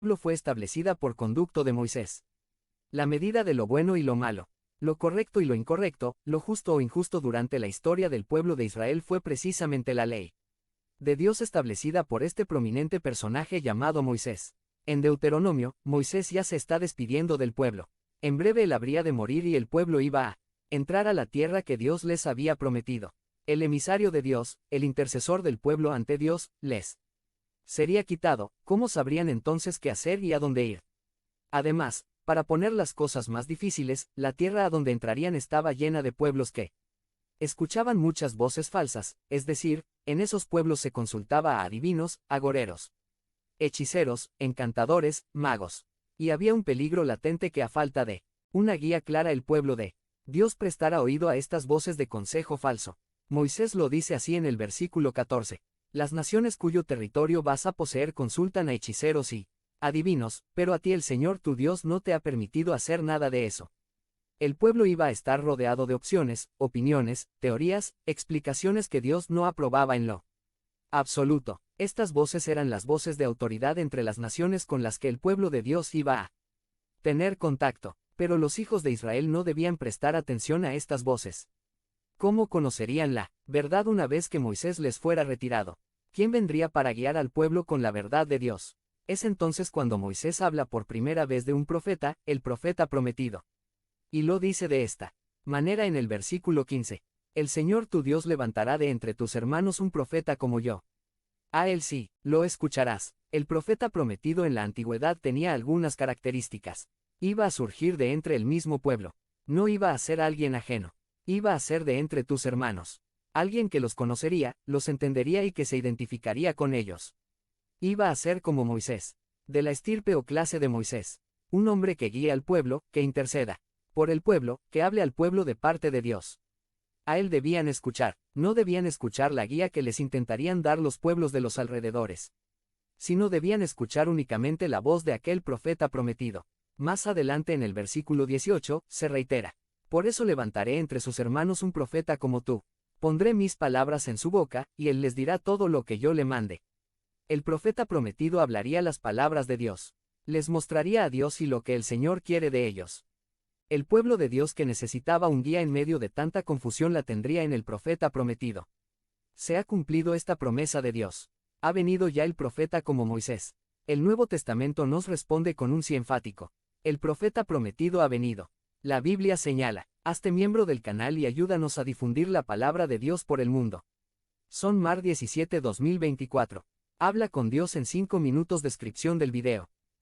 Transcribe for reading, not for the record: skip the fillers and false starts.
pueblo fue establecida por conducto de Moisés. La medida de lo bueno y lo malo, lo correcto y lo incorrecto, lo justo o injusto durante la historia del pueblo de Israel fue precisamente la ley de Dios establecida por este prominente personaje llamado Moisés. En Deuteronomio, Moisés ya se está despidiendo del pueblo. En breve él habría de morir y el pueblo iba a entrar a la tierra que Dios les había prometido. El emisario de Dios, el intercesor del pueblo ante Dios, les sería quitado. ¿Cómo sabrían entonces qué hacer y a dónde ir? Además, para poner las cosas más difíciles, la tierra a donde entrarían estaba llena de pueblos que escuchaban muchas voces falsas, es decir, en esos pueblos se consultaba a adivinos, agoreros, hechiceros, encantadores, magos. Y había un peligro latente que a falta de una guía clara el pueblo de Dios prestara oído a estas voces de consejo falso. Moisés lo dice así en el versículo 14. Las naciones cuyo territorio vas a poseer consultan a hechiceros y adivinos, pero a ti el Señor tu Dios no te ha permitido hacer nada de eso. El pueblo iba a estar rodeado de opciones, opiniones, teorías, explicaciones que Dios no aprobaba en lo absoluto. Estas voces eran las voces de autoridad entre las naciones con las que el pueblo de Dios iba a tener contacto, pero los hijos de Israel no debían prestar atención a estas voces. ¿Cómo conocerían la verdad una vez que Moisés les fuera retirado? ¿Quién vendría para guiar al pueblo con la verdad de Dios? Es entonces cuando Moisés habla por primera vez de un profeta, el profeta prometido. Y lo dice de esta manera en el versículo 15. El Señor tu Dios levantará de entre tus hermanos un profeta como yo. A él sí, lo escucharás. El profeta prometido en la antigüedad tenía algunas características. Iba a surgir de entre el mismo pueblo. No iba a ser alguien ajeno. Iba a ser de entre tus hermanos. Alguien que los conocería, los entendería y que se identificaría con ellos. Iba a ser como Moisés. De la estirpe o clase de Moisés. Un hombre que guíe al pueblo, que interceda por el pueblo, que hable al pueblo de parte de Dios. A él debían escuchar, no debían escuchar la guía que les intentarían dar los pueblos de los alrededores, sino debían escuchar únicamente la voz de aquel profeta prometido. Más adelante en el versículo 18, se reitera: por eso levantaré entre sus hermanos un profeta como tú. Pondré mis palabras en su boca, y él les dirá todo lo que yo le mande. El profeta prometido hablaría las palabras de Dios. Les mostraría a Dios y lo que el Señor quiere de ellos. El pueblo de Dios que necesitaba un guía en medio de tanta confusión la tendría en el profeta prometido. Se ha cumplido esta promesa de Dios. Ha venido ya el profeta como Moisés. El Nuevo Testamento nos responde con un sí enfático. El profeta prometido ha venido. La Biblia señala: hazte miembro del canal y ayúdanos a difundir la palabra de Dios por el mundo. Son Mar 17 2024. Habla con Dios en 5 minutos. Descripción del video.